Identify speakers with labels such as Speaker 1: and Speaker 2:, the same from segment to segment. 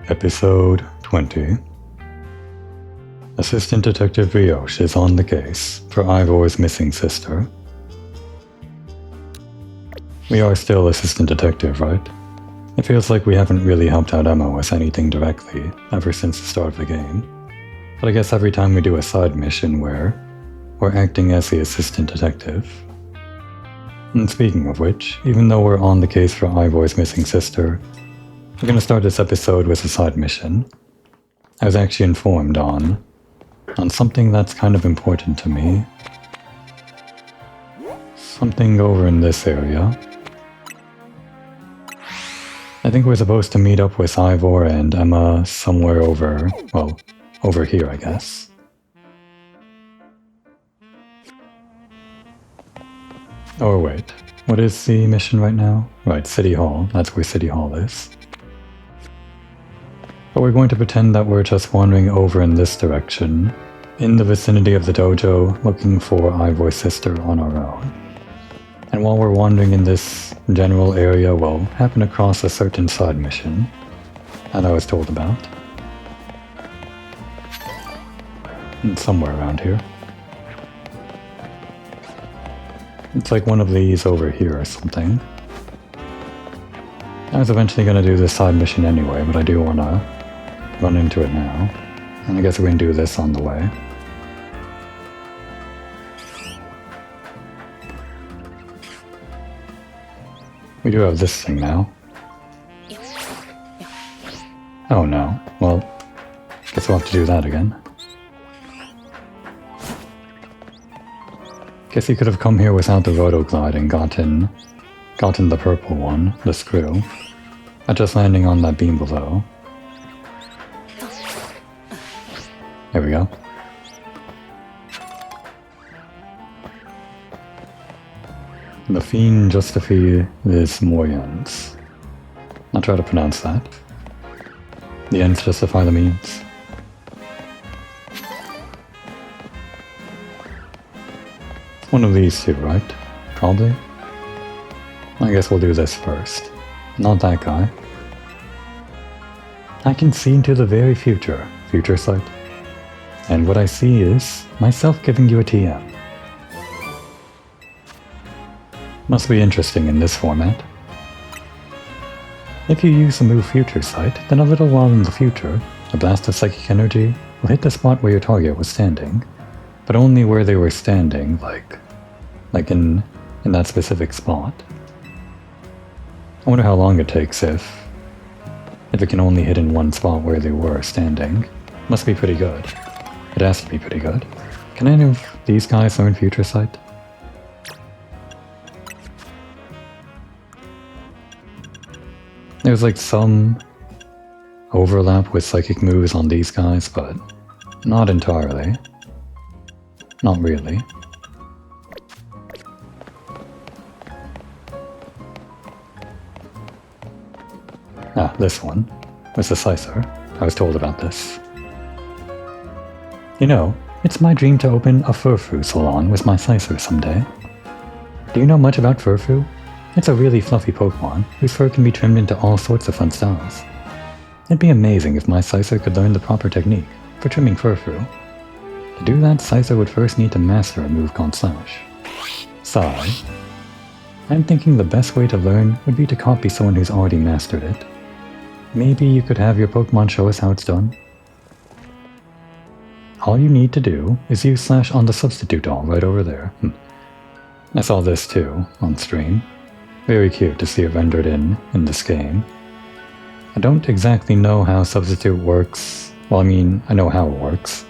Speaker 1: Episode 20. Assistant Detective Brioche is on the case for Ivor's missing sister. We are still Assistant Detective, right? It feels like we haven't really helped out Emma with anything directly ever since the start of the game. But I guess every time we do a side mission we're acting as the Assistant Detective. And speaking of which, even though we're on the case for Ivor's missing sister, we're going to start this episode with a side mission. I was actually informed on something that's kind of important to me. Something over in this area. I think we're supposed to meet up with Ivor and Emma somewhere over here, I guess. Or wait, what is the mission right now? Right, City Hall. That's where City Hall is. But we're going to pretend that we're just wandering over in this direction, in the vicinity of the dojo, looking for Ivor's sister on our own. And while we're wandering in this general area, we'll happen across a certain side mission that I was told about. And somewhere around here. It's like one of these over here or something. I was eventually going to do this side mission anyway, but I do want to run into it now. And I guess we can do this on the way. We do have this thing now. Oh no. Well, guess we'll have to do that again. Guess you could have come here without the rotoglide and gotten the purple one, the screw. Not just landing on that beam below. There we go. The Fiend Justify is Moyens. I'll try to pronounce that. The ends justify the means. One of these two, right? Probably. I guess we'll do this first. Not that guy. I can see into the very future. Future sight. And what I see is myself giving you a TM. Must be interesting in this format. If you use the move Future Sight, then a little while in the future, a blast of psychic energy will hit the spot where your target was standing, but only where they were standing, like in that specific spot. I wonder how long it takes if it can only hit in one spot where they were standing. Must be pretty good. It has to be pretty good. Can any of these guys learn Future Sight? There's like some overlap with psychic moves on these guys, but not entirely. Not really. Ah, this one. With the Slicer. I was told about this. You know, it's my dream to open a Furfu salon with my Slicer someday. Do you know much about Furfu? It's a really fluffy Pokemon whose fur can be trimmed into all sorts of fun styles. It'd be amazing if my Slicer could learn the proper technique for trimming Furfu. To do that, Slicer would first need to master a move called Slash. Sigh. I'm thinking the best way to learn would be to copy someone who's already mastered it. Maybe you could have your Pokemon show us how it's done? All you need to do is use Slash on the substitute doll right over there. I saw this too, on stream. Very cute to see it rendered in this game. I don't exactly know how substitute works. Well, I mean, I know how it works.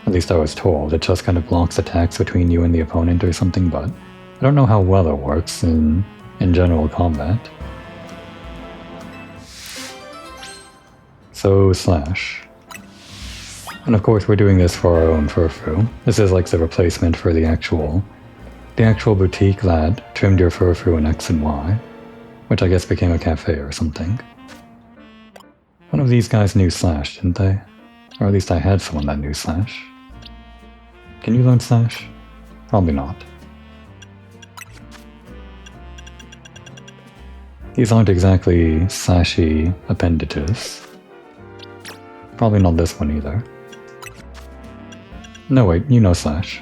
Speaker 1: At least I was told it just kind of blocks attacks between you and the opponent or something, but I don't know how well it works in general combat. So, Slash. And of course we're doing this for our own Furfu. This is like the replacement for the actual boutique that trimmed your Furfu in X and Y, which I guess became a cafe or something. One of these guys knew Slash, didn't they? Or at least I had someone that knew Slash. Can you learn Slash? Probably not. These aren't exactly slashy appendages. Probably not this one either. No wait, you know slash.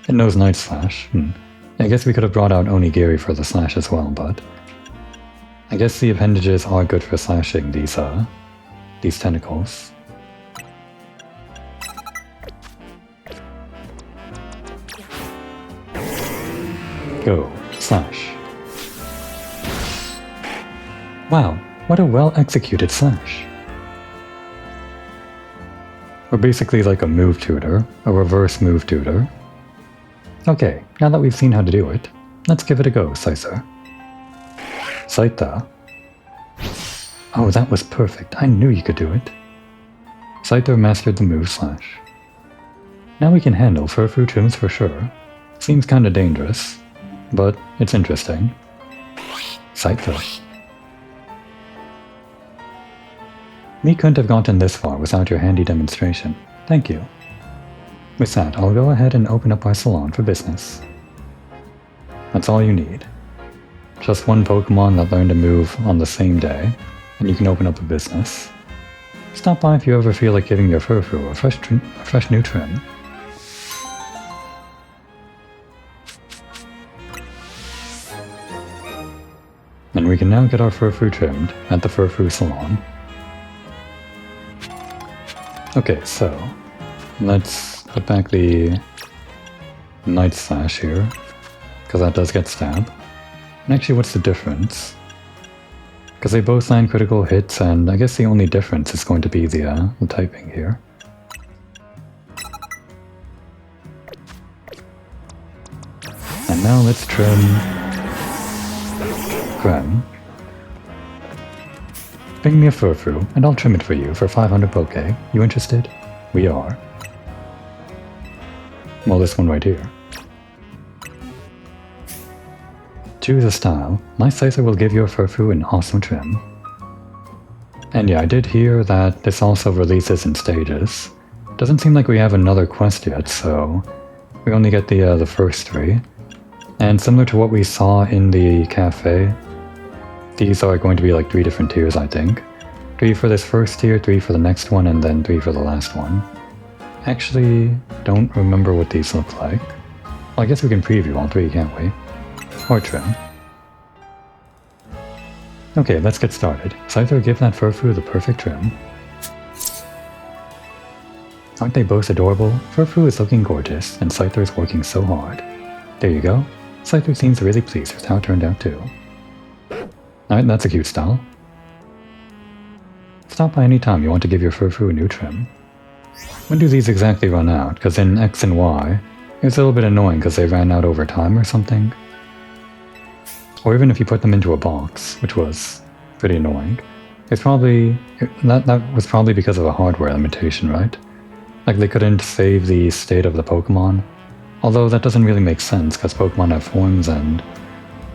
Speaker 1: It knows night slash. I guess we could have brought out onigiri for the slash as well, but I guess the appendages are good for slashing these tentacles. Go, slash. Wow, what a well-executed slash. We're basically like a move tutor, a reverse move tutor. Okay, now that we've seen how to do it, let's give it a go, Sicer. Scyther. Oh, that was perfect. I knew you could do it. Scyther mastered the move slash. Now we can handle Furfrou trims for sure. Seems kinda dangerous, but it's interesting. Scyther. We couldn't have gotten this far without your handy demonstration. Thank you. With that, I'll go ahead and open up our salon for business. That's all you need. Just one Pokemon that learned a move on the same day, and you can open up a business. Stop by if you ever feel like giving your Furfrou a fresh new trim. And we can now get our Furfrou trimmed at the Furfrou salon. Okay, so let's put back the Night Slash here, because that does get stab. And actually, what's the difference? Because they both land critical hits, and I guess the only difference is going to be the typing here. And now let's trim Grem. Bring me a Furfrou, and I'll trim it for you for 500 Poke. You interested? We are. Well, this one right here. Choose a style. My Sicer will give your Furfrou an awesome trim. And yeah, I did hear that this also releases in stages. Doesn't seem like we have another quest yet, so we only get the first 3. And similar to what we saw in the cafe, these are going to be like 3 different tiers, I think. 3 for this first tier, 3 for the next one, and then 3 for the last one. Actually, don't remember what these look like. Well, I guess we can preview all 3, can't we? Or trim. Okay, let's get started. Scyther, give that Furfrou the perfect trim. Aren't they both adorable? Furfrou is looking gorgeous, and Scyther is working so hard. There you go. Scyther seems really pleased with how it turned out too. Alright, that's a cute style. Stop by any time you want to give your Furfrou a new trim. When do these exactly run out? Because in X and Y, it's a little bit annoying because they ran out over time or something. Or even if you put them into a box, which was pretty annoying. It's probably... that was probably because of a hardware limitation, right? Like they couldn't save the state of the Pokemon. Although that doesn't really make sense because Pokemon have forms and...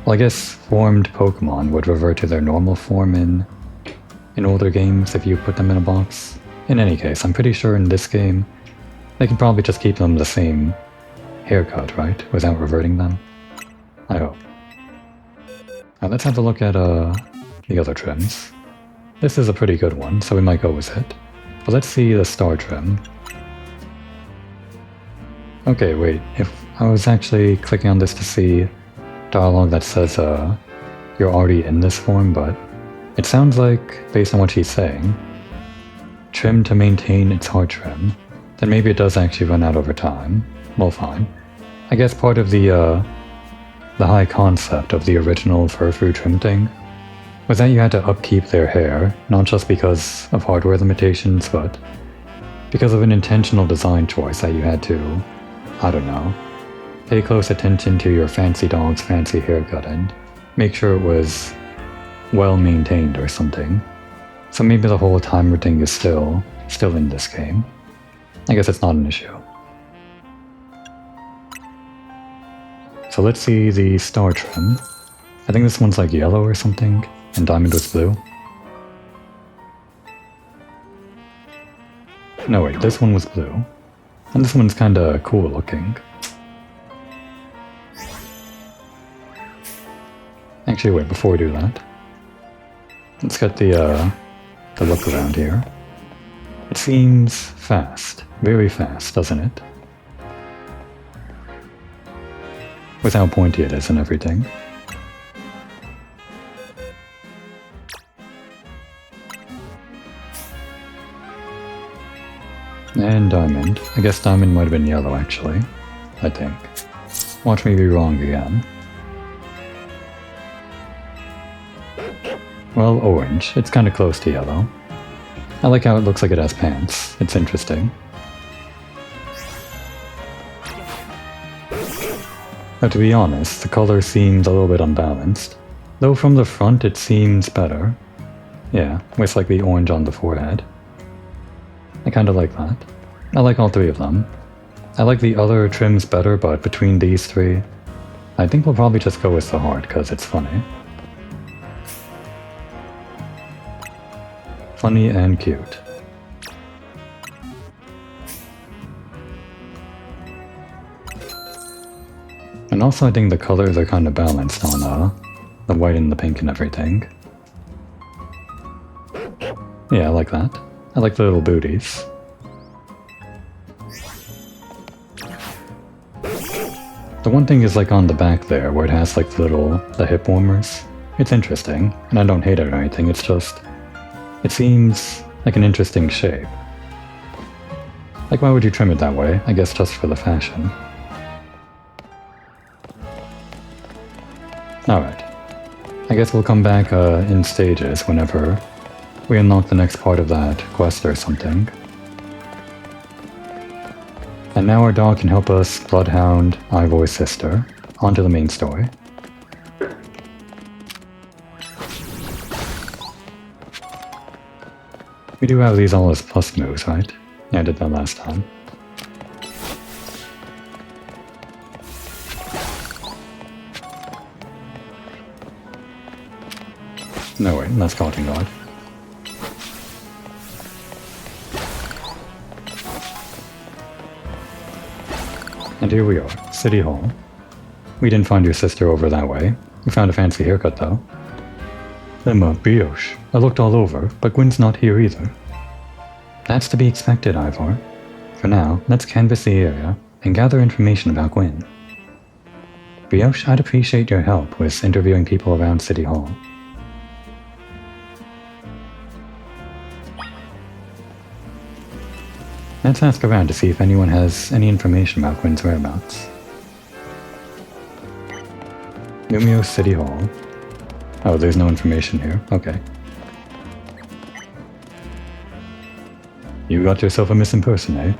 Speaker 1: well, I guess formed Pokemon would revert to their normal form in older games if you put them in a box. In any case, I'm pretty sure in this game, they can probably just keep them the same haircut, right? Without reverting them. I hope. Now let's have a look at the other trims. This is a pretty good one, so we might go with it. But let's see the star trim. Okay, wait, if I was actually clicking on this to see dialogue that says you're already in this form, but it sounds like, based on what she's saying, trim to maintain its hard trim, then maybe it does actually run out over time. Well, fine. I guess part of the high concept of the original Furfrou trim thing was that you had to upkeep their hair, not just because of hardware limitations, but because of an intentional design choice that you had to, I don't know, pay close attention to your fancy dog's fancy haircut and make sure it was well maintained or something. So maybe the whole timer thing is still in this game. I guess it's not an issue. So let's see the star trim. I think this one's like yellow or something, and diamond was blue. No wait, this one was blue. And this one's kinda cool looking. Actually, wait, before we do that, let's get the look around here. It seems fast. Very fast, doesn't it? With how pointy it is and everything. And diamond. I guess diamond might have been yellow, actually. I think. Watch me be wrong again. Well, orange. It's kind of close to yellow. I like how it looks like it has pants. It's interesting. But to be honest, the color seems a little bit unbalanced. Though from the front it seems better. Yeah, with like the orange on the forehead. I kinda like that. I like all three of them. I like the other trims better, but between these three, I think we'll probably just go with the heart because it's funny. Funny and cute. And also I think the colors are kind of balanced on the white and the pink and everything. Yeah, I like that. I like the little booties. The one thing is like on the back there where it has like the hip warmers. It's interesting, and I don't hate it or anything, it's just... It seems like an interesting shape. Like, why would you trim it that way? I guess just for the fashion. Alright. I guess we'll come back in stages whenever we unlock the next part of that quest or something. And now our dog can help us bloodhound Ivor's sister onto the main story. We do have these all as plus moves, right? Yeah, I did that last time. No wait, that's Scalding God. And here we are, City Hall. We didn't find your sister over that way. We found a fancy haircut though. Emma, Brioche. I looked all over, but Gwen's not here either. That's to be expected, Ivor. For now, let's canvass the area and gather information about Gwen. Brioche, I'd appreciate your help with interviewing people around City Hall. Let's ask around to see if anyone has any information about Gwen's whereabouts. Numio City Hall. Oh, there's no information here. Okay. You got yourself a missing person, eh?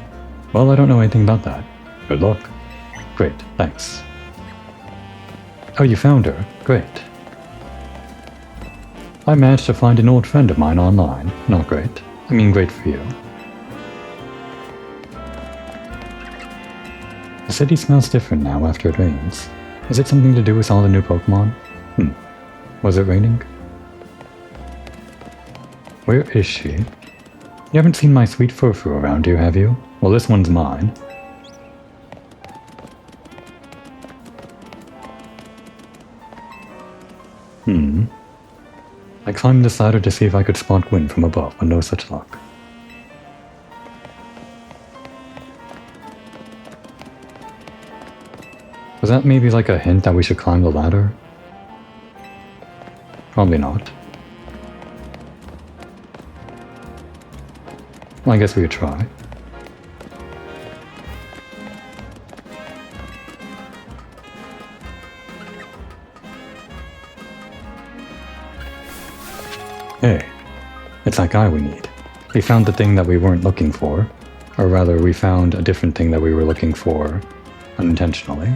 Speaker 1: Well, I don't know anything about that. Good luck. Great, thanks. Oh, you found her. Great. I managed to find an old friend of mine online. Not great. I mean, great for you. The city smells different now after it rains. Is it something to do with all the new Pokémon? Was it raining? Where is she? You haven't seen my sweet Furfu around here, have you? Well, this one's mine. I climbed this ladder to see if I could spot Gwen from above, but no such luck. Was that maybe like a hint that we should climb the ladder? Probably not. Well, I guess we could try. Hey, it's that guy we need. We found the thing that we weren't looking for. Or rather, we found a different thing that we were looking for unintentionally.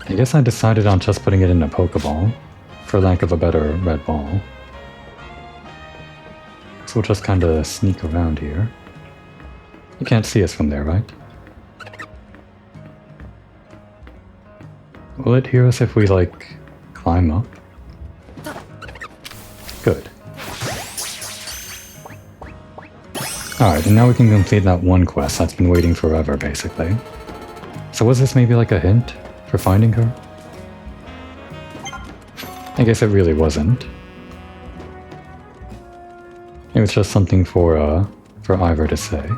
Speaker 1: I guess I decided on just putting it in a Pokeball, for lack of a better red ball. So we'll just kinda sneak around here. You can't see us from there, right? Will it hear us if we, like, climb up? Good. Alright, and now we can complete that one quest that's been waiting forever, basically. So was this maybe like a hint for finding her? I guess it really wasn't. It was just something for Ivor to say.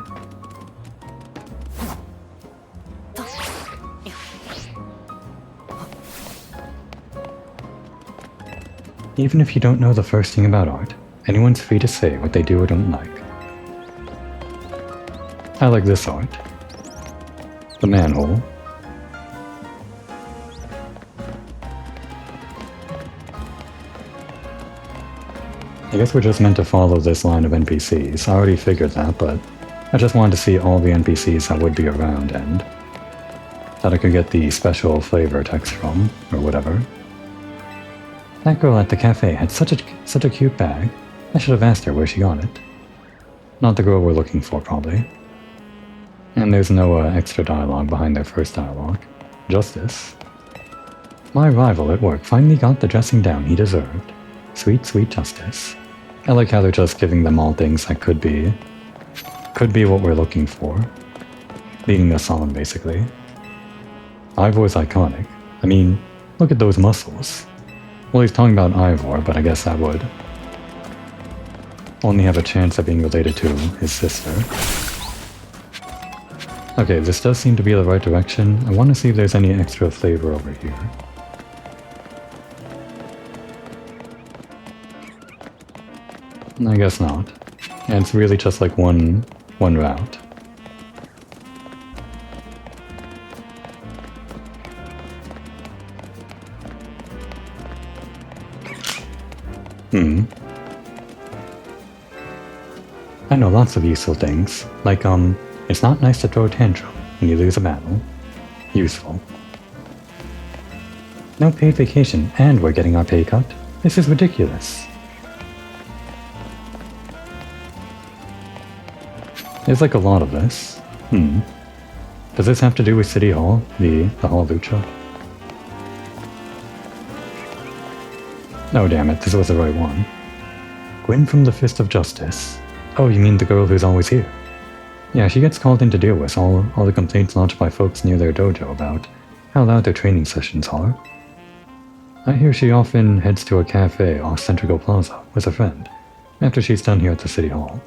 Speaker 1: Even if you don't know the first thing about art, anyone's free to say what they do or don't like. I like this art. The manhole. I guess we're just meant to follow this line of NPCs. I already figured that, but I just wanted to see all the NPCs that would be around and that I could get the special flavor text from, or whatever. That girl at the cafe had such a cute bag. I should have asked her where she got it. Not the girl we're looking for, probably. And there's no extra dialogue behind their first dialogue. Justice. My rival at work finally got the dressing down he deserved. Sweet, sweet justice. I like how they're just giving them all things that could be what we're looking for. Leading us on, basically. Ivor's iconic. I mean, look at those muscles. Well, he's talking about Ivor, but I guess that would only have a chance of being related to his sister. Okay, this does seem to be the right direction. I want to see if there's any extra flavor over here. I guess not. And it's really just like one route. I know lots of useful things, like, it's not nice to throw a tantrum when you lose a battle. Useful. No paid vacation, and we're getting our pay cut? This is ridiculous. There's like a lot of this. Does this have to do with City Hall? The Hall Lucha? Oh damn it, this was the right one. Gwyn from the Fist of Justice. Oh, you mean the girl who's always here? Yeah, she gets called in to deal with all the complaints lodged by folks near their dojo about how loud their training sessions are. I hear she often heads to a cafe off Centrico Plaza with a friend, after she's done here at the City Hall.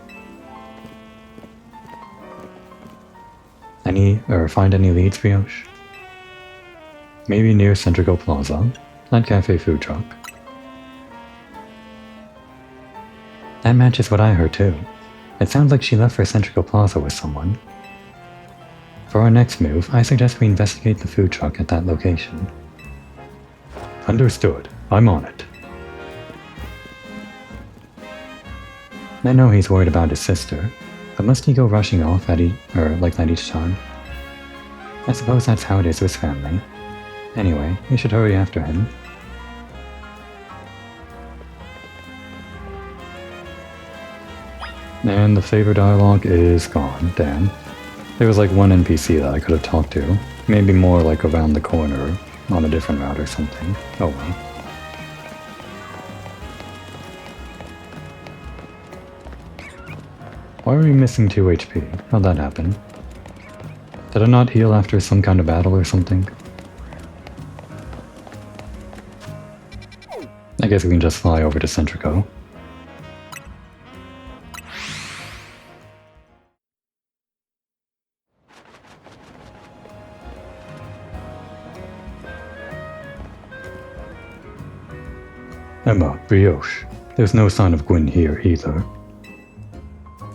Speaker 1: Find any leads, Brioche? Maybe near Centrico Plaza, that cafe food truck. That matches what I heard too. It sounds like she left for Centrico Plaza with someone. For our next move, I suggest we investigate the food truck at that location. Understood. I'm on it. I know he's worried about his sister, but must he go rushing off like that each time? I suppose that's how it is with family. Anyway, we should hurry after him. And the flavor dialogue is gone, damn. There was like one NPC that I could have talked to. Maybe more like around the corner, on a different route or something. Oh well. Why are we missing 2 HP? How'd that happen? Did I not heal after some kind of battle or something? I guess we can just fly over to Centrico. Emma, Brioche. There's no sign of Gwyn here either.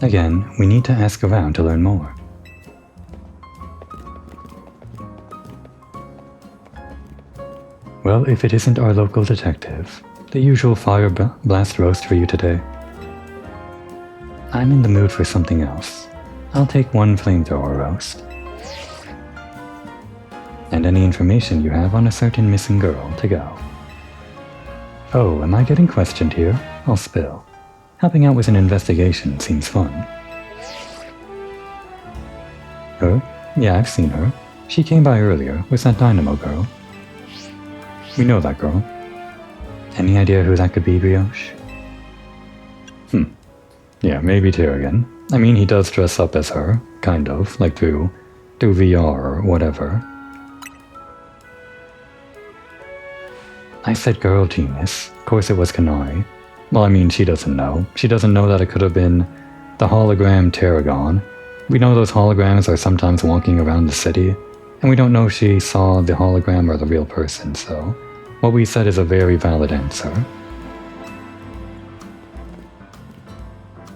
Speaker 1: Again, we need to ask around to learn more. Well, if it isn't our local detective, the usual fire blast roast for you today. I'm in the mood for something else. I'll take 1 flamethrower roast. And any information you have on a certain missing girl to go. Oh, am I getting questioned here? I'll spill. Helping out with an investigation seems fun. Her? Yeah, I've seen her. She came by earlier with that Dynamo girl. We know that girl. Any idea who that could be, Brioche? Yeah, maybe Tyrion. I mean, he does dress up as her, kind of, like through VR or whatever. I said girl genius. Of course it was Kanari. Well, I mean, she doesn't know. She doesn't know that it could have been the hologram Tarragon. We know those holograms are sometimes walking around the city, and we don't know if she saw the hologram or the real person, so what we said is a very valid answer.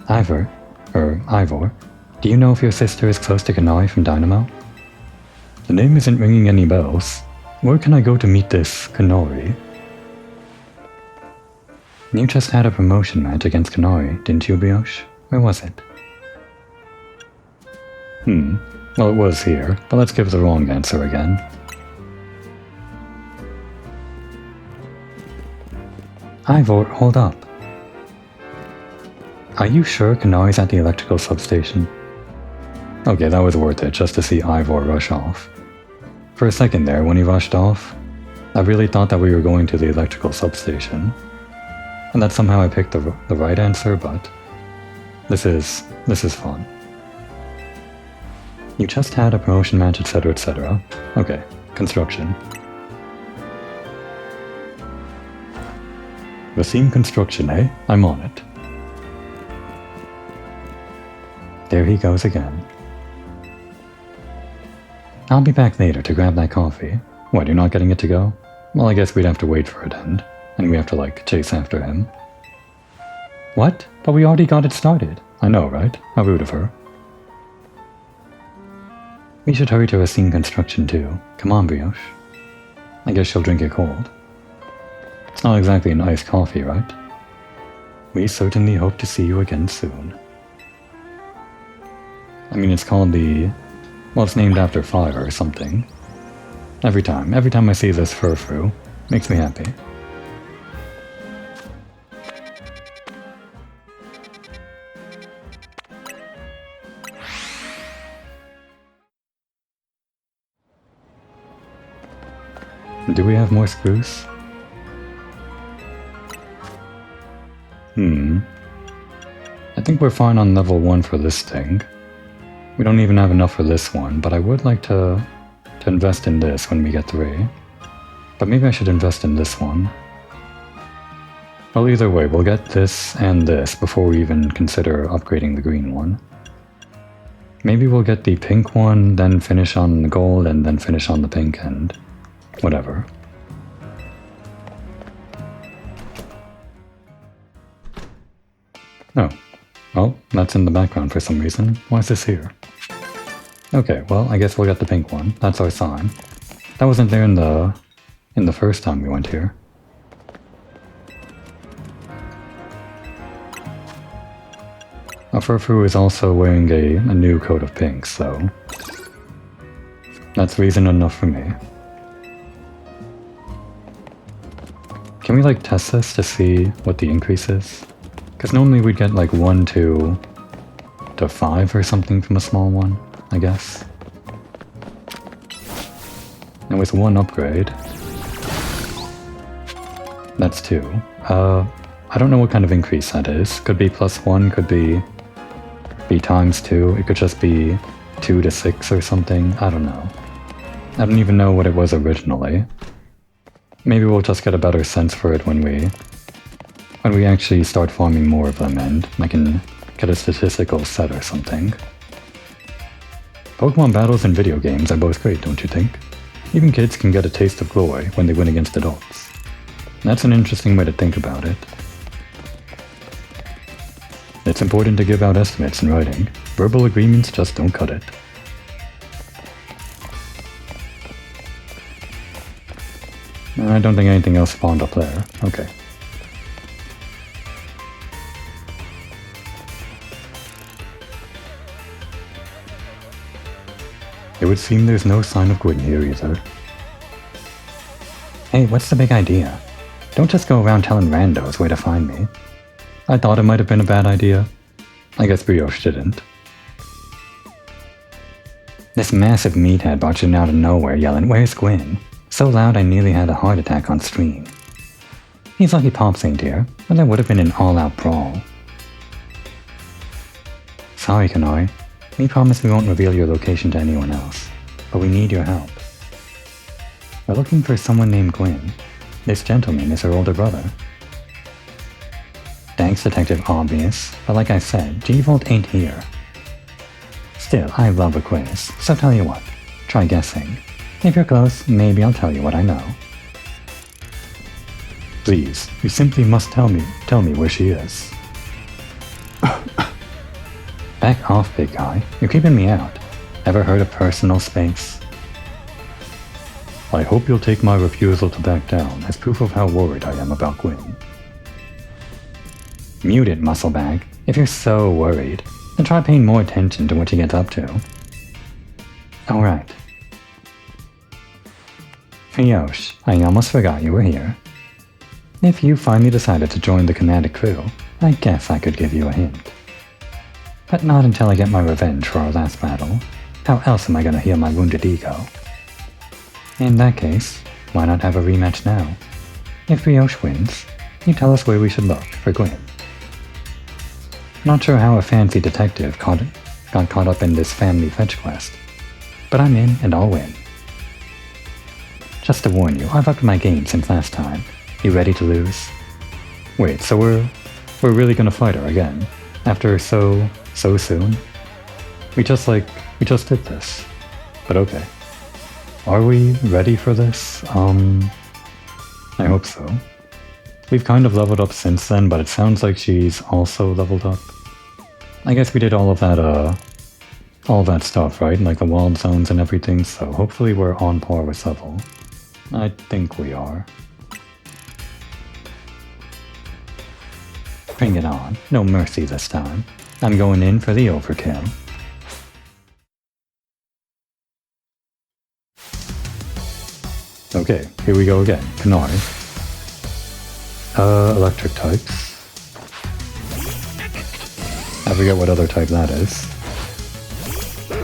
Speaker 1: Ivor, do you know if your sister is close to Kanari from Dynamo? The name isn't ringing any bells. Where can I go to meet this Kanari? You just had a promotion match against Kanari, didn't you, Brioche? Where was it? Well, it was here, but let's give the wrong answer again. Ivor, hold up. Are you sure Kanari's at the electrical substation? Okay, that was worth it, just to see Ivor rush off. For a second there, when he rushed off, I really thought that we were going to the electrical substation. And that somehow I picked the right answer, but this is fun. You just had a promotion match, etc., etc. Okay, construction. Racine construction, eh? I'm on it. There he goes again. I'll be back later to grab that coffee. What, you're not getting it to go? Well, I guess we'd have to wait for it to end. And we have to, like, chase after him. What? But we already got it started. I know, right? How rude of her. We should hurry to Racine construction too. Come on, Brioche. I guess she'll drink it cold. It's not exactly an iced coffee, right? We certainly hope to see you again soon. I mean, it's called the... Well, it's named after fire or something. Every time I see this furfrou, makes me happy. Do we have more spruce? I think we're fine on level 1 for this thing. We don't even have enough for this one, but I would like to invest in this when we get 3. But maybe I should invest in this one. Well, either way, we'll get this and this before we even consider upgrading the green one. Maybe we'll get the pink one, then finish on the gold, and then finish on the pink, and whatever. Oh. Well, that's in the background for some reason. Why is this here? Okay, well, I guess we'll get the pink one. That's our sign. That wasn't there in the first time we went here. Our furfrou is also wearing a new coat of pink, so that's reason enough for me. Can we, like, test this to see what the increase is? Because normally we'd get, like, 1 to 5 or something from a small one, I guess. And with 1 upgrade, that's 2. I don't know what kind of increase that is. Could be +1, could be times 2. It could just be 2 to 6 or something. I don't know. I don't even know what it was originally. Maybe we'll just get a better sense for it when we actually start farming more of them, and I can get a statistical set or something. Pokemon battles and video games are both great, don't you think? Even kids can get a taste of glory when they win against adults. That's an interesting way to think about it. It's important to give out estimates in writing. Verbal agreements just don't cut it. I don't think anything else spawned up there. Okay. It would seem there's no sign of Gwyn here either. Hey, what's the big idea? Don't just go around telling randos where to find me. I thought it might have been a bad idea. I guess Brioche didn't. This massive meathead barging out of nowhere yelling, "Where's Gwyn?" So loud I nearly had a heart attack on stream. He's lucky Pops ain't here, or there would have been an all-out brawl. Sorry, Kanari. We promise we won't reveal your location to anyone else, but we need your help. We're looking for someone named Gwyn. This gentleman is her older brother. Thanks, Detective Obvious, but like I said, G-Volt ain't here. Still, I love a quiz, so tell you what, try guessing. If you're close, maybe I'll tell you what I know. Please, you simply must tell me where she is. Back off, big guy. You're keeping me out. Ever heard of personal space? I hope you'll take my refusal to back down as proof of how worried I am about Gwen. Mute it, musclebag. If you're so worried, then try paying more attention to what she gets up to. Alright. Fiosh, I almost forgot you were here. If you finally decided to join the Kinetic crew, I guess I could give you a hint. But not until I get my revenge for our last battle. How else am I gonna heal my wounded ego? In that case, why not have a rematch now? If Fiosh wins, you tell us where we should look for Gwen. Not sure how a fancy detective got caught up in this family fetch quest, but I'm in and I'll win. Just to warn you, I've upped my game since last time. You ready to lose? Wait, so we're really gonna fight her again? After so soon? We just did this. But okay. Are we ready for this? I hope so. We've kind of leveled up since then, but it sounds like she's also leveled up. I guess we did all of that stuff, right? Like the wild zones and everything, so hopefully we're on par with level. I think we are. Bring it on. No mercy this time. I'm going in for the overkill. Okay, here we go again. Canary. Electric types. I forget what other type that is.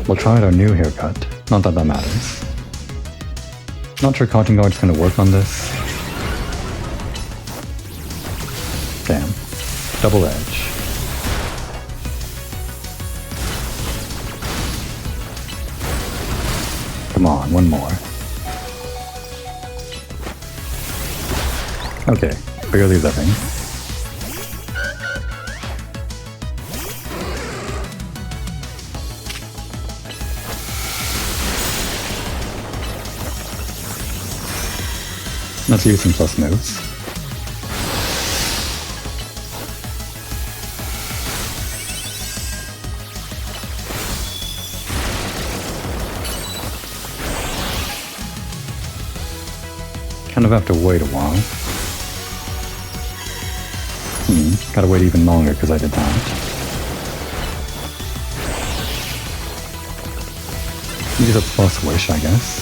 Speaker 1: We'll try out our new haircut. Not that that matters. Not sure Cotton Guard's gonna work on this. Damn. Double edge. Come on, one more. Okay, barely living. Let's use some plus moves. Kind of have to wait a while. Gotta wait even longer because I did that. Use a plus wish, I guess.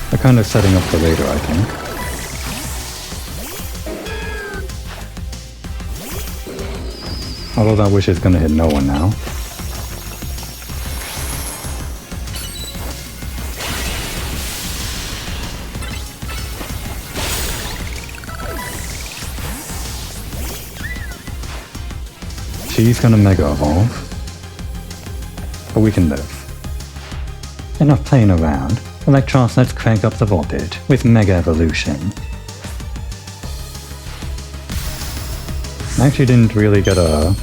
Speaker 1: They're kind of setting up for later, I think. Although that wish is gonna hit no one now. She's gonna Mega Evolve. But we can live. Enough playing around. Electros, let's crank up the voltage with Mega Evolution. I actually didn't really get a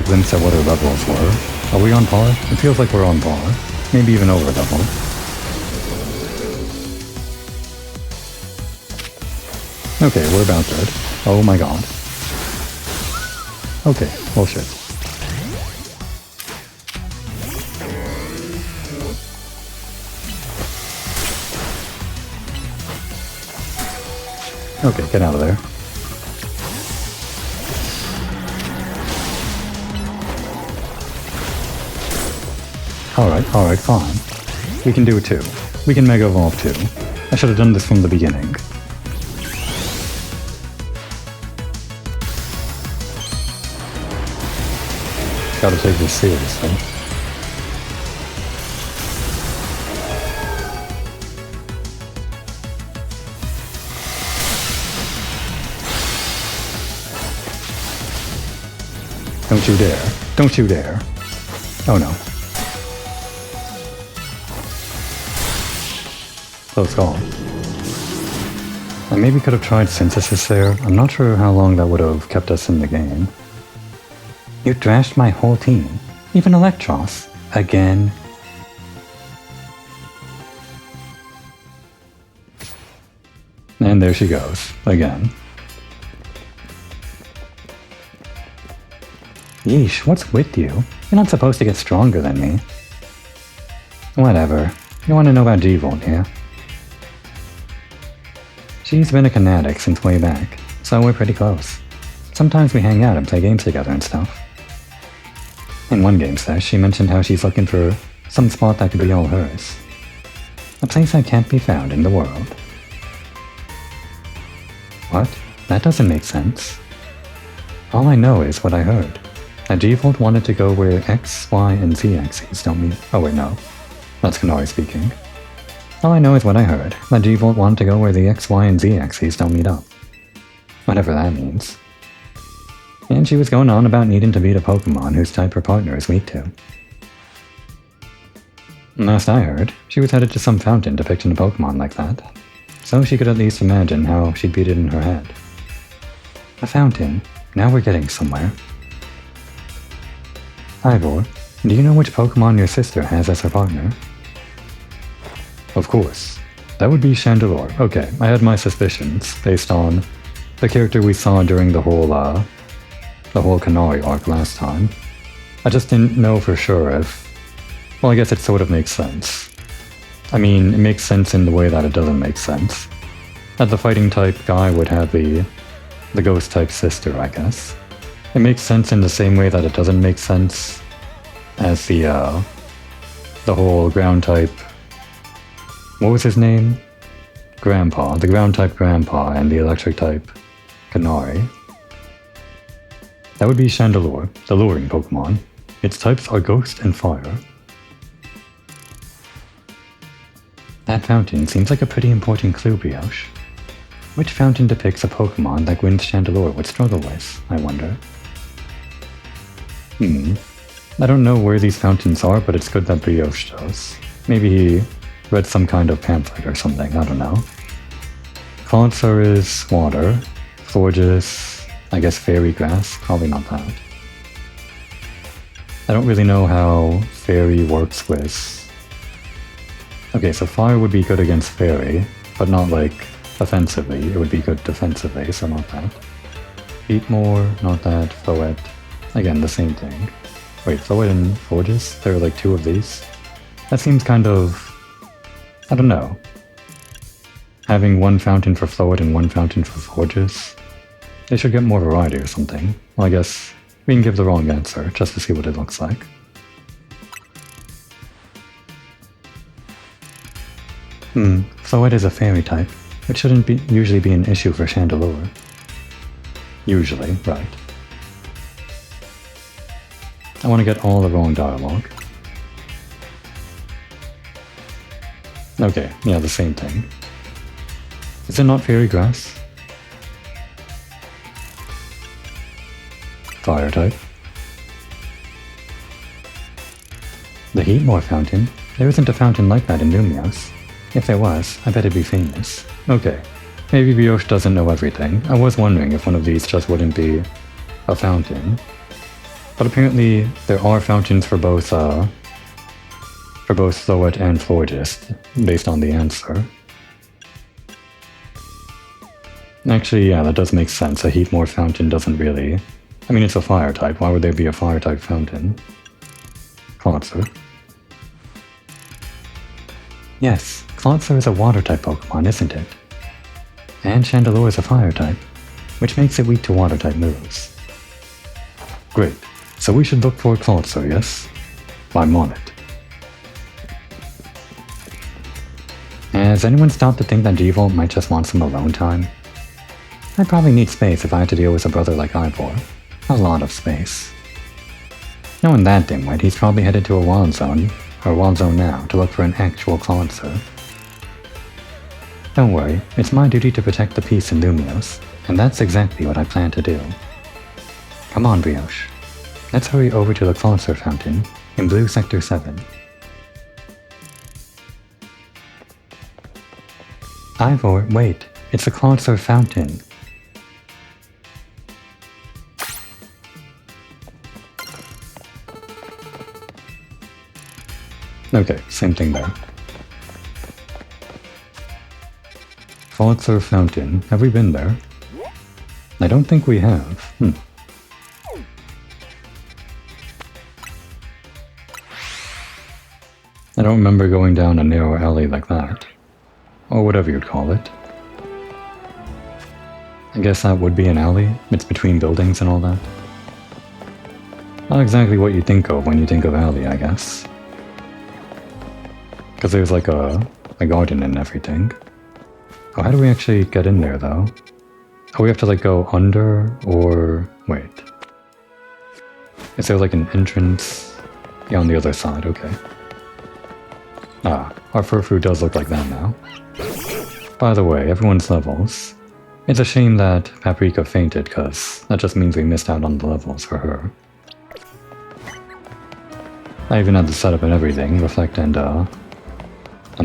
Speaker 1: glimpse at what our levels were. Are we on par? It feels like we're on par. Maybe even over level. Okay, we're about good. Oh my god. Okay, bullshit. Okay, get out of there. Alright, fine. We can do it too. We can Mega Evolve too. I should have done this from the beginning. Gotta take this seriously. Don't you dare. Don't you dare. Oh no. Close call. I maybe could have tried synthesis there. I'm not sure how long that would have kept us in the game. You trashed my whole team. Even Electros. Again. And there she goes. Again. Yeesh, what's with you? You're not supposed to get stronger than me. Whatever. You want to know about G-Volt here? She's been a Kinetic since way back, so we're pretty close. Sometimes we hang out and play games together and stuff. In one game sesh, she mentioned how she's looking for some spot that could be all hers. A place that can't be found in the world. What? That doesn't make sense. All I know is what I heard. That G-Volt wanted to go where X, Y, and Z axes don't meet. Oh wait, no. That's Kanari speaking. All I know is what I heard. That G-Volt wanted to go where the X, Y, and Z axes don't meet up. Whatever that means. And she was going on about needing to beat a Pokémon whose type her partner is weak to. Last I heard, she was headed to some fountain depicting a Pokémon like that. So she could at least imagine how she'd beat it in her head. A fountain. Now we're getting somewhere. Ivor, do you know which Pokémon your sister has as her partner? Of course. That would be Chandelure. Okay, I had my suspicions based on the character we saw during the whole Kanari arc last time. I just didn't know for sure if... Well, I guess it sort of makes sense. I mean, it makes sense in the way that it doesn't make sense. That the fighting type guy would have the ghost type sister, I guess. It makes sense in the same way that it doesn't make sense as the whole ground type... What was his name? Grandpa. The ground type Grandpa and the electric type Kanari. That would be Chandelure, the luring Pokemon. Its types are Ghost and Fire. That fountain seems like a pretty important clue, Brioche. Which fountain depicts a Pokemon that Gwyn's Chandelure would struggle with, I wonder? I don't know where these fountains are, but it's good that Brioche does. Maybe he read some kind of pamphlet or something, I don't know. Clodsir is water. Forges, I guess fairy grass, probably not that. I don't really know how fairy works with... Okay, so fire would be good against fairy, but not like offensively. It would be good defensively, so not that. Heatmore, not that. Floette, again, the same thing. Wait, Floette and Forges? There are like two of these? That seems kind of... I don't know. Having one fountain for Floette and one fountain for Forges? They should get more variety or something. Well, I guess we can give the wrong answer, just to see what it looks like. Floette is a fairy type, which shouldn't usually be an issue for Chandelure. Usually, right. I want to get all the wrong dialogue. Okay, yeah, the same thing. Is it not fairy grass? Fire type. The Heatmore fountain? There isn't a fountain like that in Lumios. If there was, I bet it'd be famous. Okay, maybe Brioche doesn't know everything. I was wondering if one of these just wouldn't be a fountain. But apparently there are fountains for both Floette and Forges, based on the answer. Actually, yeah, that does make sense. A Heatmore fountain doesn't really... I mean, it's a fire type. Why would there be a fire type fountain? Clodsir. Yes, Clodsir is a water type Pokemon, isn't it? And Chandelure is a fire type, which makes it weak to water type moves. Great, so we should look for Clodsir, yes? I'm on it. Has anyone stopped to think that G-Volt might just want some alone time? I'd probably need space if I had to deal with a brother like Ivor. A lot of space. Knowing that dimwit, he's probably headed to a wild zone now, to look for an actual Clodsir. Don't worry, it's my duty to protect the peace in Lumios, and that's exactly what I plan to do. Come on, Brioche. Let's hurry over to the Clodsir fountain, in Blue Sector 7. Ivor, wait. It's the Cloudsurf fountain. Okay, same thing there. Cloudsurf fountain. Have we been there? I don't think we have. I don't remember going down a narrow alley like that. Or whatever you'd call it. I guess that would be an alley. It's between buildings and all that. Not exactly what you think of when you think of alley, I guess. Because there's like a garden and everything. Oh, how do we actually get in there though? Oh, we have to like go under or... wait. Is there like an entrance? Yeah, on the other side, okay. Ah, our Furfrou does look like that now. By the way, everyone's levels. It's a shame that Paprika fainted, because that just means we missed out on the levels for her. I even had the setup and everything, reflect and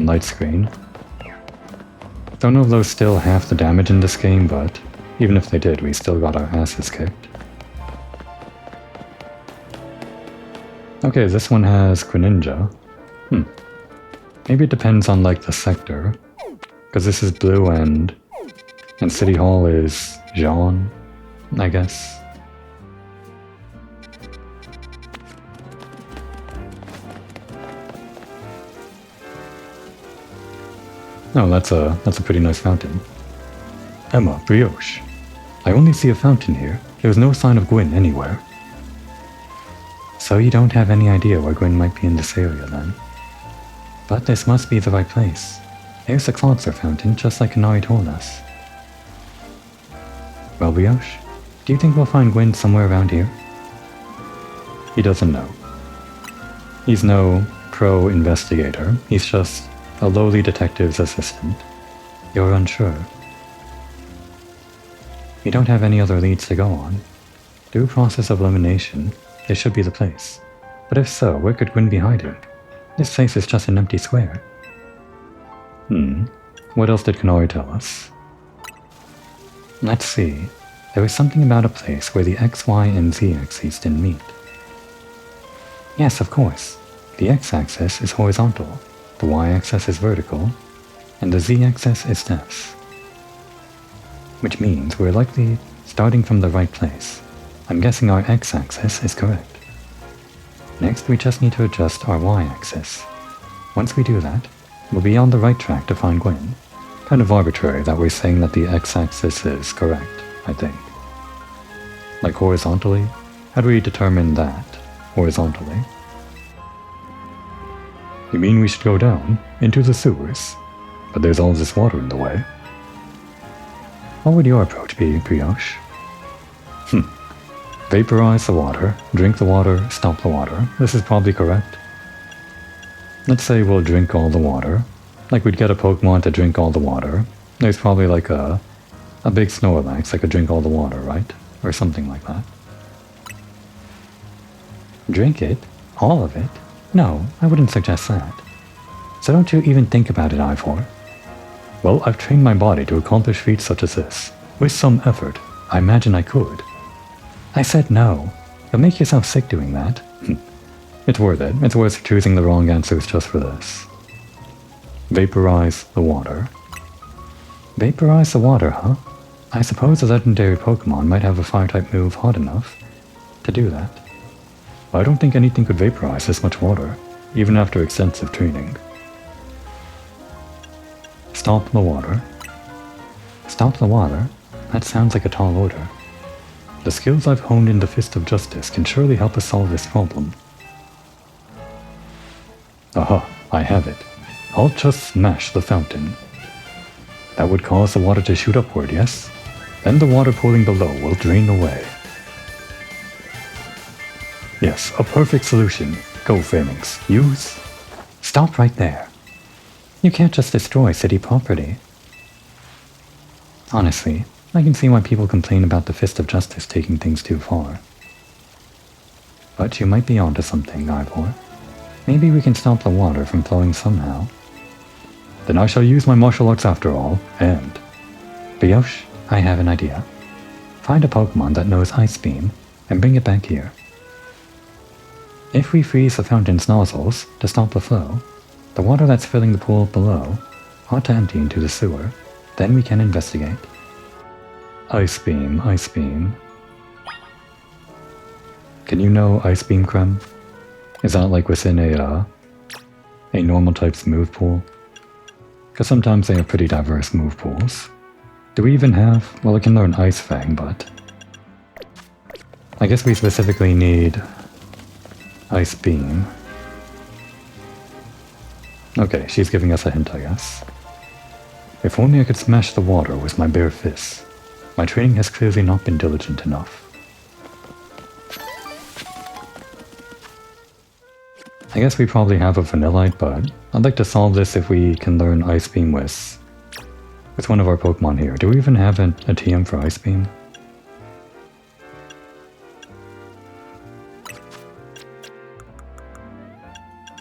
Speaker 1: light screen. Don't know if those still half the damage in this game, but even if they did, we still got our asses kicked. Okay, this one has Greninja. Maybe it depends on like the sector. Because this is blue and City Hall is Jean, I guess. Oh, that's a pretty nice fountain. Emma, Brioche. I only see a fountain here. There's no sign of Gwyn anywhere. So you don't have any idea where Gwyn might be in this area then? But this must be the right place. There's the Cloudsurf fountain, just like Kanari told us. Well, Brioche, do you think we'll find Gwyn somewhere around here? He doesn't know. He's no pro-investigator, he's just a lowly detective's assistant. You're unsure. We don't have any other leads to go on. Through process of elimination, this should be the place. But if so, where could Gwyn be hiding? This place is just an empty square. What else did Kanari tell us? Let's see. There was something about a place where the X, Y, and Z axes didn't meet. Yes, of course. The X-axis is horizontal, the Y-axis is vertical, and the Z-axis is depth. Which means we're likely starting from the right place. I'm guessing our X-axis is correct. Next, we just need to adjust our Y-axis. Once we do that, we'll be on the right track to find Gwyn. Kind of arbitrary that we're saying that the X-axis is correct, I think. Like horizontally? How do we determine that, horizontally? You mean we should go down, into the sewers? But there's all this water in the way. What would your approach be, Brioche? Vaporize the water, drink the water, stop the water. This is probably correct. Let's say we'll drink all the water. Like we'd get a Pokemon to drink all the water. There's probably like a big Snorlax that could drink all the water, right? Or something like that. Drink it? All of it? No, I wouldn't suggest that. So don't you even think about it, Ivor. Well, I've trained my body to accomplish feats such as this. With some effort, I imagine I could. I said no. You'll make yourself sick doing that. It's worth it. It's worth choosing the wrong answers just for this. Vaporize the water. Vaporize the water, huh? I suppose a legendary Pokemon might have a fire-type move hot enough to do that. I don't think anything could vaporize this much water, even after extensive training. Stop the water. Stop the water? That sounds like a tall order. The skills I've honed in the Fist of Justice can surely help us solve this problem. Aha, I have it. I'll just smash the fountain. That would cause the water to shoot upward, yes? Then the water pooling below will drain away. Yes, a perfect solution. Go, Phalanx. Use... Stop right there. You can't just destroy city property. Honestly, I can see why people complain about the Fist of Justice taking things too far. But you might be onto something, Ivor. Maybe we can stop the water from flowing somehow. Then I shall use my martial arts after all, and... Brioche, I have an idea. Find a Pokemon that knows Ice Beam, and bring it back here. If we freeze the fountain's nozzles to stop the flow, the water that's filling the pool below ought to empty into the sewer. Then we can investigate. Ice Beam, Ice Beam. Can you know Ice Beam, Krem? Is that like within a normal type's move pool? Because sometimes they have pretty diverse move pools. Do we even have... well, I can learn Ice Fang, but... I guess we specifically need... Ice Beam. Okay, she's giving us a hint, I guess. If only I could smash the water with my bare fists. My training has clearly not been diligent enough. I guess we probably have a Vanillite, but I'd like to solve this if we can learn Ice Beam with one of our Pokemon here. Do we even have a TM for Ice Beam?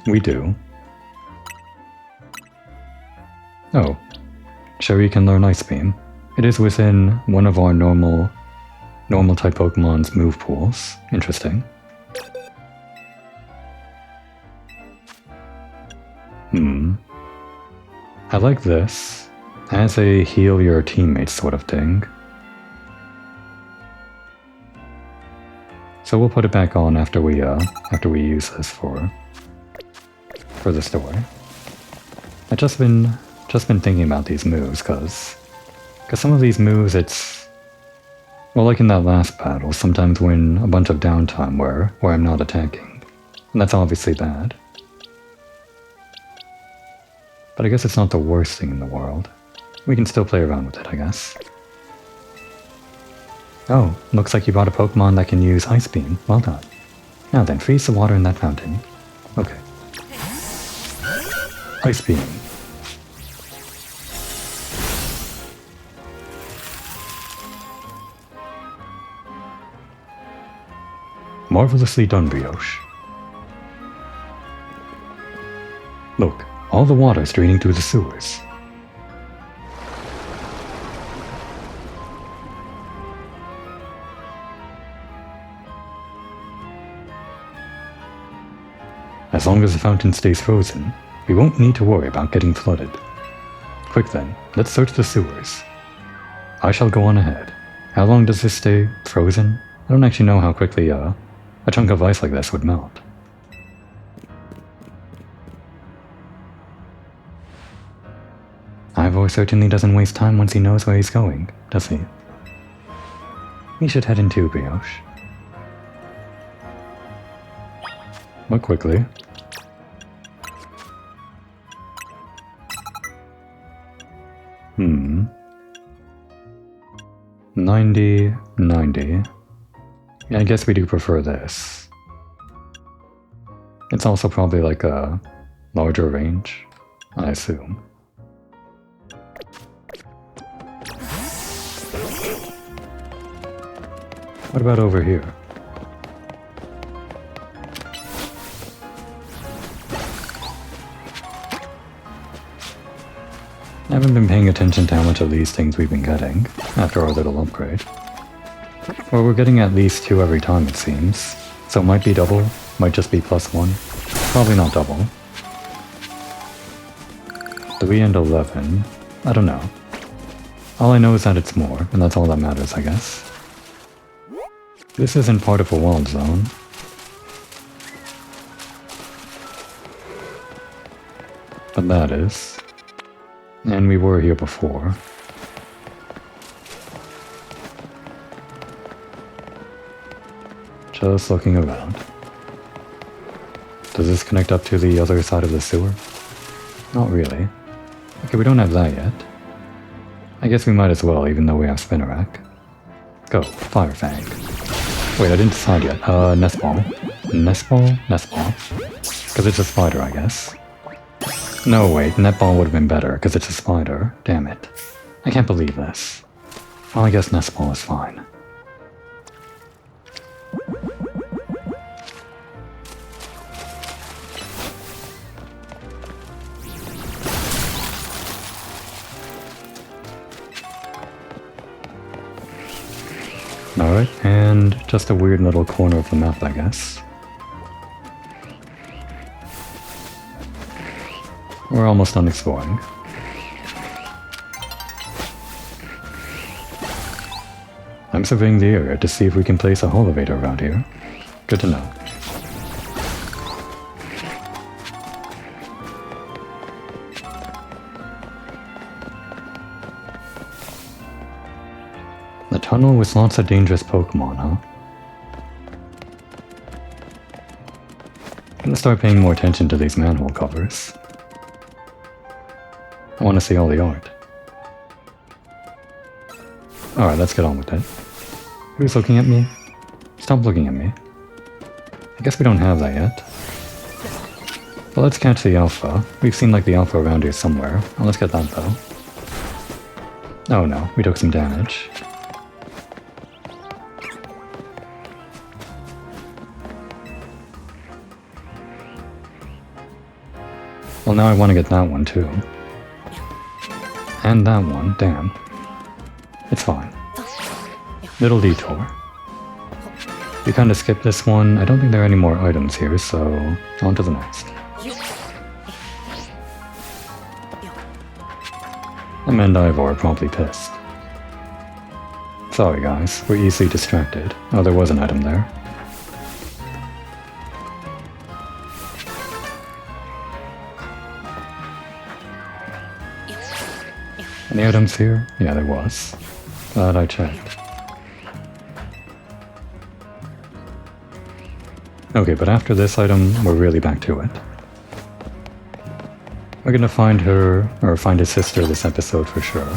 Speaker 1: We do. Oh. Sherry can learn Ice Beam. It is within one of our normal type Pokemon's move pools. Interesting. I like this as a heal your teammates sort of thing. So we'll put it back on after we use this for the story. I've just been thinking about these moves, cause some of these moves, it's... well, like in that last battle, sometimes win a bunch of downtime where I'm not attacking. And that's obviously bad. But I guess it's not the worst thing in the world. We can still play around with it, I guess. Oh, looks like you brought a Pokemon that can use Ice Beam. Well done. Now then, freeze the water in that fountain. Okay. Ice Beam. Marvelously done, Brioche. Look, all the water's draining through the sewers. As long as the fountain stays frozen, we won't need to worry about getting flooded. Quick then, let's search the sewers. I shall go on ahead. How long does this stay frozen? I don't actually know how quickly a chunk of ice like this would melt. Ivor certainly doesn't waste time once he knows where he's going, does he? We should head in too, Brioche. But quickly. Hmm. 90, 90. Yeah, I guess we do prefer this. It's also probably like a larger range, I assume. What about over here? I haven't been paying attention to how much of these things we've been getting after our little upgrade. Well, we're getting at least 2 every time, it seems. So it might be double, might just be +1. Probably not double. 3 and 11. I don't know. All I know is that it's more, and that's all that matters, I guess. This isn't part of a wild zone. But that is. And we were here before. Just looking around. Does this connect up to the other side of the sewer? Not really. Okay, we don't have that yet. I guess we might as well, even though we have Spinnerack. Go, Fire Fang. Wait, I didn't decide yet. Nest Ball. Nest Ball? Nest Ball. Because it's a spider, I guess. No, wait, Net Ball would have been better, because it's a spider. Damn it. I can't believe this. Well, I guess Nest Ball is fine. Alright, and just a weird little corner of the map, I guess. We're almost done exploring. I'm surveying the area to see if we can place a elevator around here. Good to know. The tunnel with lots of dangerous Pokémon, huh? I'm gonna start paying more attention to these manhole covers. I want to see all the art. Alright, let's get on with it. Who's looking at me? Stop looking at me. I guess we don't have that yet. But let's catch the alpha. We've seen like the alpha around here somewhere. Oh, let's get that though. Oh no, we took some damage. Well, now I want to get that one too. And that one, damn. It's fine. Little detour. We kinda skipped this one. I don't think there are any more items here, so on to the next. And Ivor are probably pissed. Sorry guys, we're easily distracted. Oh, there was an item there. Any items here? Yeah, there was. Glad I checked. Okay, but after this item, we're really back to it. We're gonna find her, or find his sister this episode for sure.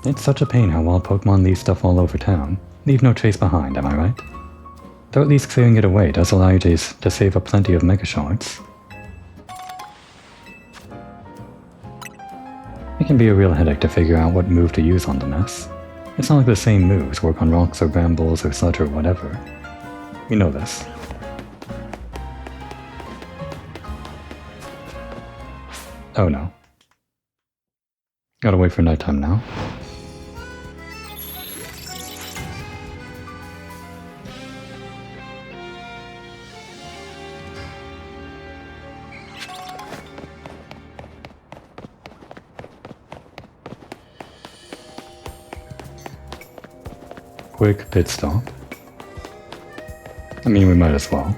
Speaker 1: It's such a pain how wild Pokemon leave stuff all over town. Leave no trace behind, am I right? Though at least clearing it away does allow you to save up plenty of Mega Shards. It can be a real headache to figure out what move to use on the mess. It's not like the same moves work on rocks or brambles or sludge or whatever. We know this. Oh no. Gotta wait for nighttime now. Quick pit stop. I mean, we might as well.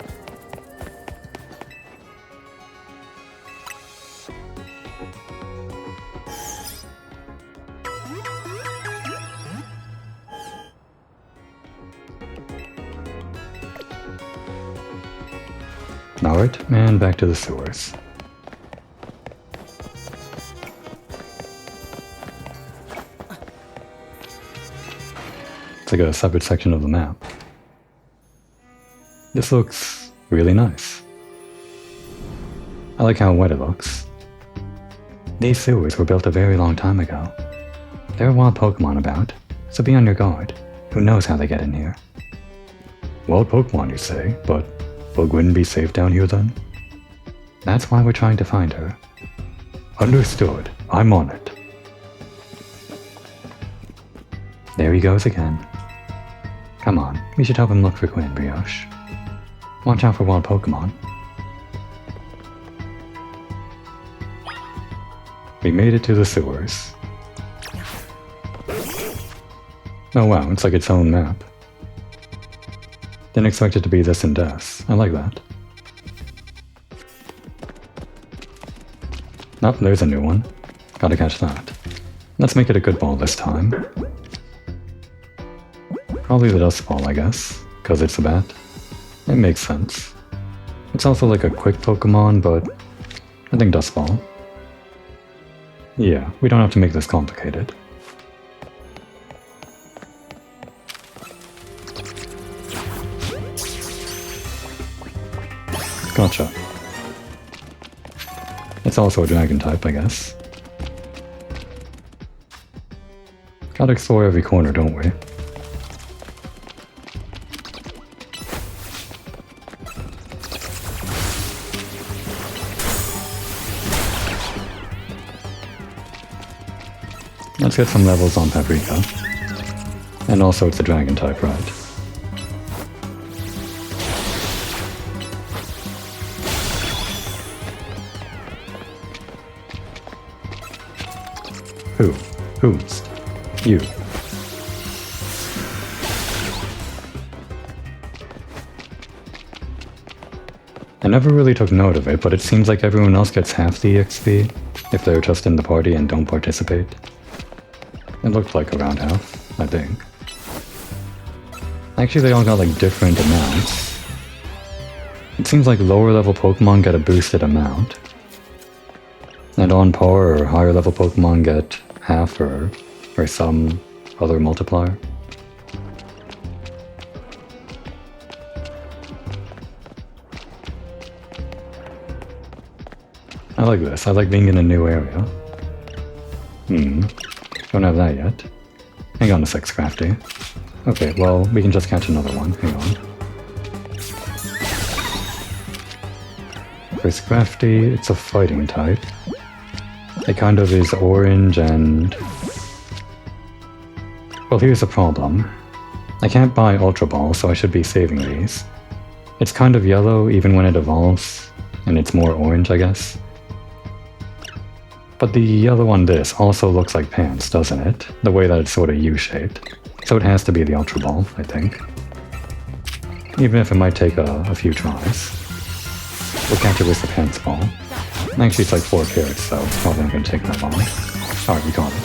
Speaker 1: Alright, and back to the sewers. It's like a separate section of the map. This looks really nice. I like how wet it looks. These sewers were built a very long time ago. There are wild Pokemon about, so be on your guard. Who knows how they get in here? Wild Pokemon, you say, but Bug wouldn't be safe down here then? That's why we're trying to find her. Understood. I'm on it. There he goes again. Come on, we should help him look for Quinn, Brioche. Watch out for wild Pokemon. We made it to the sewers. Oh wow, it's like its own map. Didn't expect it to be this in-depth. I like that. Nope, there's a new one. Gotta catch that. Let's make it a good ball this time. Probably the Dust Ball, I guess, because it's a bat. It makes sense. It's also like a quick Pokemon, but I think Dust Ball. Yeah, we don't have to make this complicated. Gotcha. It's also a dragon type, I guess. Gotta explore every corner, don't we? Let's get some levels on Paprika. And also it's a dragon type, right? Who? Whose? You. I never really took note of it, but it seems like everyone else gets half the EXP if they're just in the party and don't participate. It looked like around half, I think. Actually, they all got like different amounts. It seems like lower level Pokemon get a boosted amount. And on par or higher level Pokemon get half or some other multiplier. I like this. I like being in a new area. Don't have that yet. Hang on a sec, Scrafty. Okay, well, we can just catch another one. Hang on. For Scrafty, it's a fighting type. It kind of is orange and... Well, here's the problem. I can't buy Ultra Ball, so I should be saving these. It's kind of yellow even when it evolves, and it's more orange, I guess. But the yellow on this also looks like pants, doesn't it? The way that it's sort of U-shaped. So it has to be the Ultra Ball, I think. Even if it might take a few tries. We'll catch it with the pants ball. Actually, it's like 4 carats, so it's probably not going to take that long. Alright, we got it.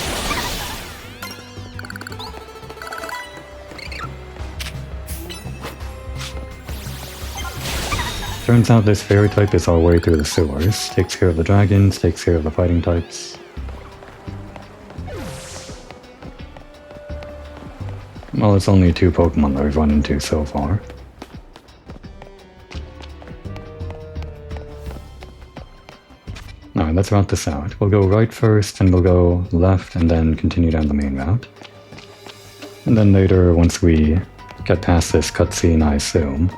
Speaker 1: Turns out this fairy type is our way through the sewers. Takes care of the dragons, takes care of the fighting types. Well, it's only 2 Pokemon that we've run into so far. Alright, let's route this out. We'll go right first, and we'll go left, and then continue down the main route. And then later, once we get past this cutscene, I assume,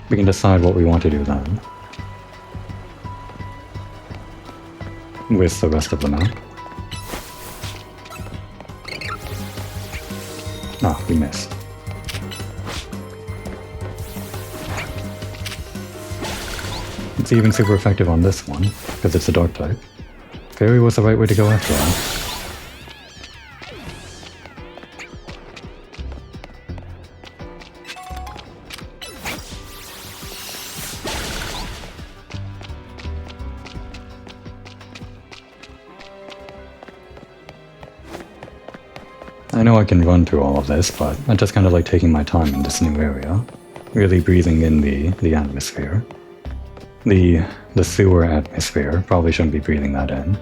Speaker 1: we can decide what we want to do then. With the rest of the map. Ah, we missed. It's even super effective on this one, because it's a dark type. Fairy was the right way to go after all. I know I can run through all of this, but I just kind of like taking my time in this new area. Really breathing in the atmosphere. The sewer atmosphere. Probably shouldn't be breathing that in.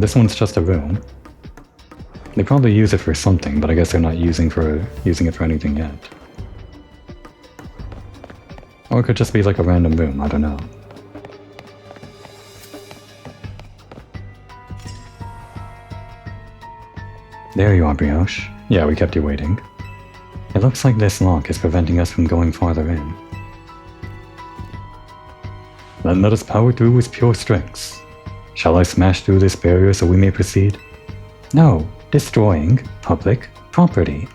Speaker 1: This one's just a room. They probably use it for something, but I guess they're not using it for anything yet. Or it could just be like a random room, I don't know. There you are, Brioche. Yeah, we kept you waiting. It looks like this lock is preventing us from going farther in. Then let us power through with pure strengths. Shall I smash through this barrier so we may proceed? No, destroying public property.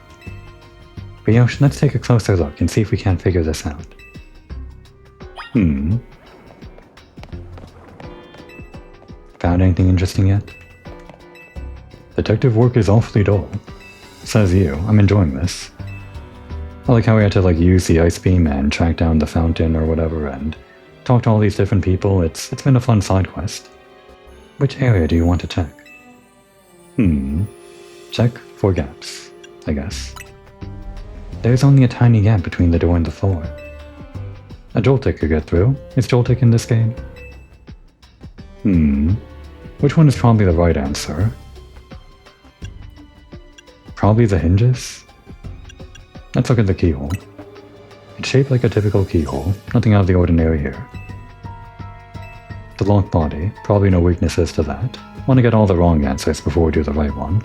Speaker 1: Brioche, let's take a closer look and see if we can't figure this out. Found anything interesting yet? Detective work is awfully dull. Says you. I'm enjoying this. I like how we had to use the ice beam and track down the fountain or whatever and talk to all these different people. It's been a fun side quest. Which area do you want to check? Check for gaps, I guess. There's only a tiny gap between the door and the floor. A Joltik could get through. Is Joltik in this game? Which one is probably the right answer? Probably the hinges? Let's look at the keyhole. It's shaped like a typical keyhole, nothing out of the ordinary here. The locked body, probably no weaknesses to that. Want to get all the wrong answers before we do the right one.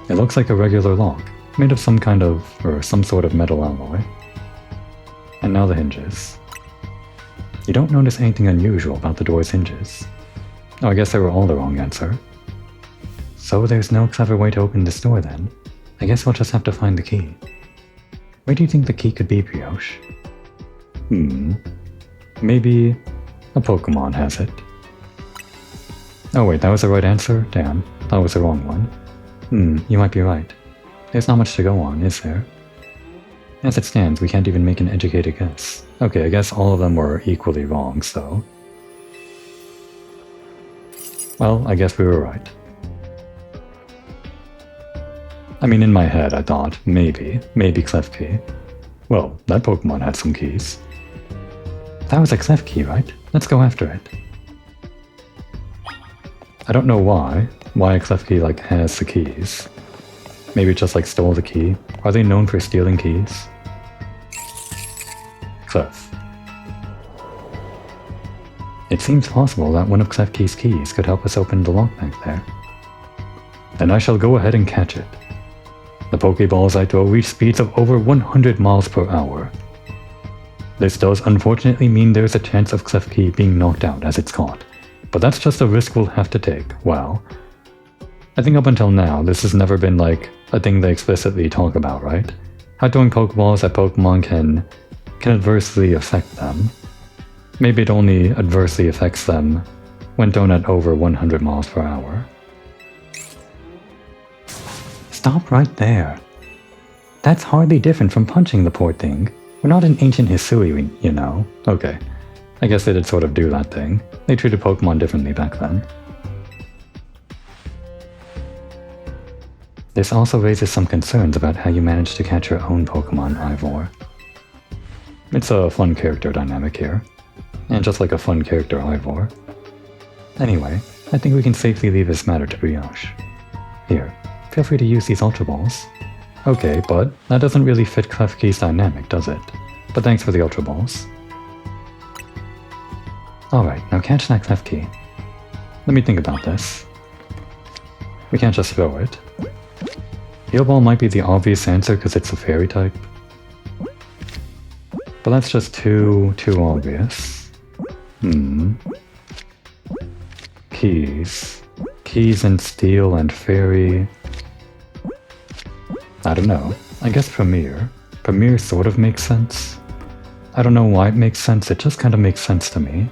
Speaker 1: It looks like a regular lock, made of some sort of metal alloy. And now the hinges. You don't notice anything unusual about the door's hinges. Oh, I guess they were all the wrong answer. So there's no clever way to open this door then. I guess we'll just have to find the key. Where do you think the key could be, Brioche? Maybe a Pokémon has it. Oh wait, that was the right answer? Damn, that was the wrong one. You might be right. There's not much to go on, is there? As it stands, we can't even make an educated guess. Okay, I guess all of them were equally wrong, so... Well, I guess we were right. I mean, in my head, I thought, maybe Klefki. Well, that Pokemon had some keys. That was a Klefki, right? Let's go after it. I don't know why a Klefki, like, has the keys. Maybe it just, like, stole the key. Are they known for stealing keys? Clef. It seems possible that one of Klefki's keys could help us open the lock back there. Then I shall go ahead and catch it. The Pokeballs I throw reach speeds of over 100 miles per hour. This does unfortunately mean there's a chance of Klefki being knocked out as it's caught, but that's just a risk we'll have to take. Well, I think up until now, this has never been like a thing they explicitly talk about, right? How throwing Pokeballs at Pokemon can adversely affect them. Maybe it only adversely affects them when thrown at over 100 miles per hour. Stop right there. That's hardly different from punching the poor thing. We're not in ancient Hisui, you know. Okay, I guess they did sort of do that thing. They treated Pokemon differently back then. This also raises some concerns about how you manage to catch your own Pokemon, Ivor. It's a fun character dynamic here. And just like a fun character, Ivor. Anyway, I think we can safely leave this matter to Brioche. Here, feel free to use these Ultra Balls. Okay, but that doesn't really fit Klefki's dynamic, does it? But thanks for the Ultra Balls. Alright, now catch that Klefki. Let me think about this. We can't just throw it. Heal Ball might be the obvious answer because it's a fairy type. But that's just too obvious. Keys. Keys and Steel and Fairy. I don't know. I guess Premier. Premier sort of makes sense. I don't know why it makes sense, it just kind of makes sense to me.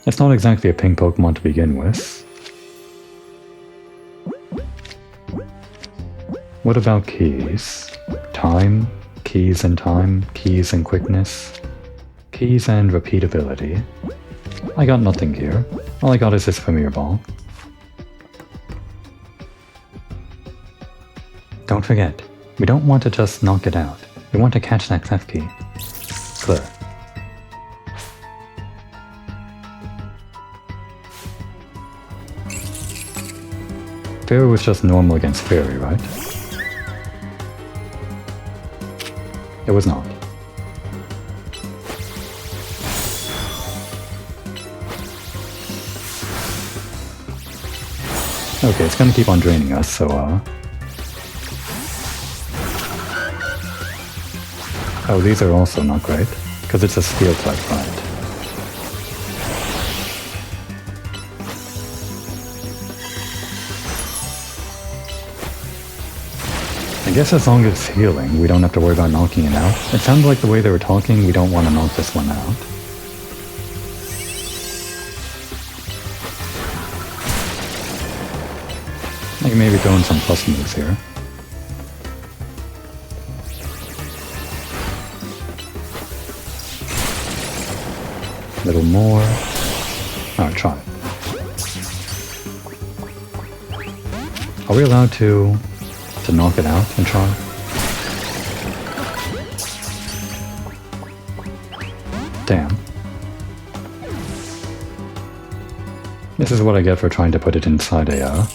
Speaker 1: It's not exactly a pink Pokemon to begin with. What about keys? Time? Keys and time? Keys and quickness? Keys and repeatability? I got nothing here. All I got is this Premier Ball. Don't forget, we don't want to just knock it out. We want to catch that Klefki. Clef. Fairy was just normal against Fairy, right? It was not. Okay, it's gonna keep on draining us, so oh, these are also not great, because it's a steel type, right? I guess as long as it's healing, we don't have to worry about knocking it out. It sounded like the way they were talking, we don't want to knock this one out. Like maybe throwing some plus moves here. A little more. Alright, try it. Are we allowed to knock it out and try? Damn. This is what I get for trying to put it inside a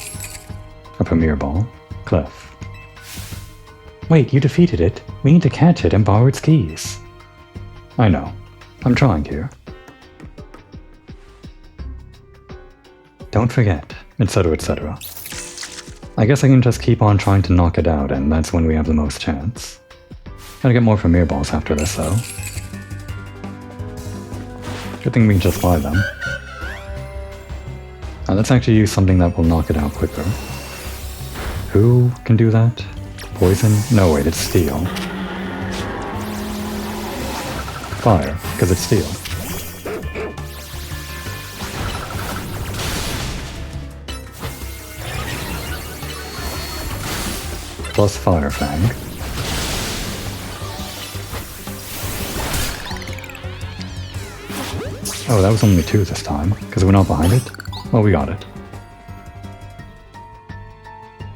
Speaker 1: Premier Ball. Clef. Wait, you defeated it. We need to catch it and borrow its keys. I know. I'm trying here. Don't forget, etc., etc. I guess I can just keep on trying to knock it out, and that's when we have the most chance. Gotta get more Premier Balls after this, though. Good thing we can just fly them. Now let's actually use something that will knock it out quicker. Who can do that? Poison? No, wait, it's steel. Fire, because it's steel. Plus Fire Fang. Oh, that was only 2 this time, because we're not behind it? Well, we got it.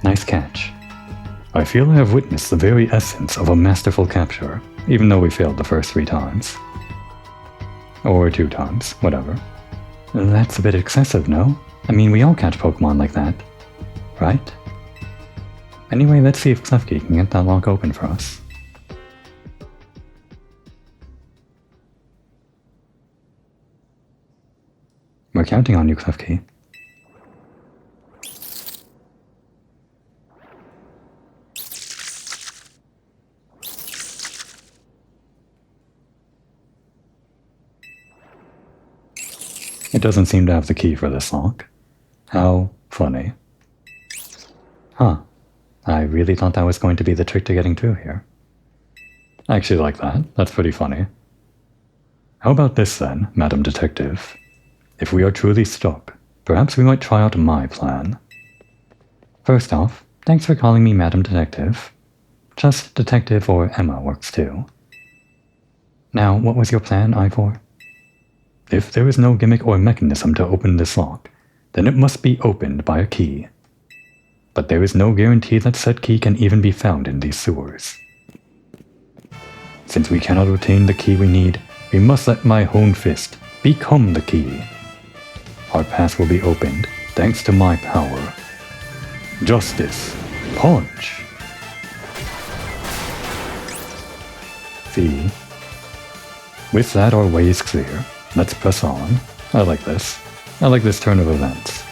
Speaker 1: Nice catch. I feel I have witnessed the very essence of a masterful capture, even though we failed the first 3 times. Or 2 times, whatever. That's a bit excessive, no? I mean, we all catch Pokemon like that, right? Anyway, let's see if Klefki can get that lock open for us. We're counting on you, Klefki. It doesn't seem to have the key for this lock. How funny. Huh. I really thought that was going to be the trick to getting through here. I actually like that. That's pretty funny. How about this then, Madam Detective? If we are truly stuck, perhaps we might try out my plan. First off, thanks for calling me Madam Detective. Just Detective or Emma works too. Now, what was your plan, Ivor? If there is no gimmick or mechanism to open this lock, then it must be opened by a key. But there is no guarantee that said key can even be found in these sewers. Since we cannot obtain the key we need, we must let my Hone Fist become the key. Our path will be opened thanks to my power. Justice. Punch! See? With that, our way is clear. Let's press on. I like this. I like this turn of events.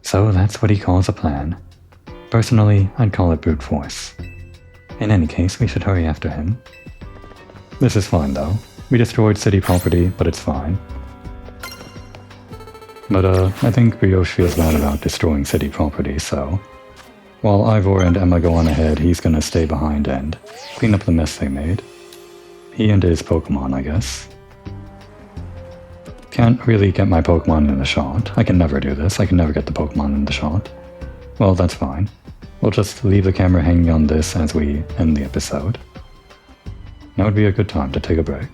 Speaker 1: So that's what he calls a plan. Personally, I'd call it brute force. In any case, we should hurry after him. This is fine though. We destroyed city property, but it's fine. But I think Brioche feels bad about destroying city property, so... while Ivor and Emma go on ahead, he's gonna stay behind and clean up the mess they made. He and his Pokemon, I guess. Can't really get my Pokemon in the shot. I can never do this. I can never get the Pokemon in the shot. Well, that's fine. We'll just leave the camera hanging on this as we end the episode. Now would be a good time to take a break.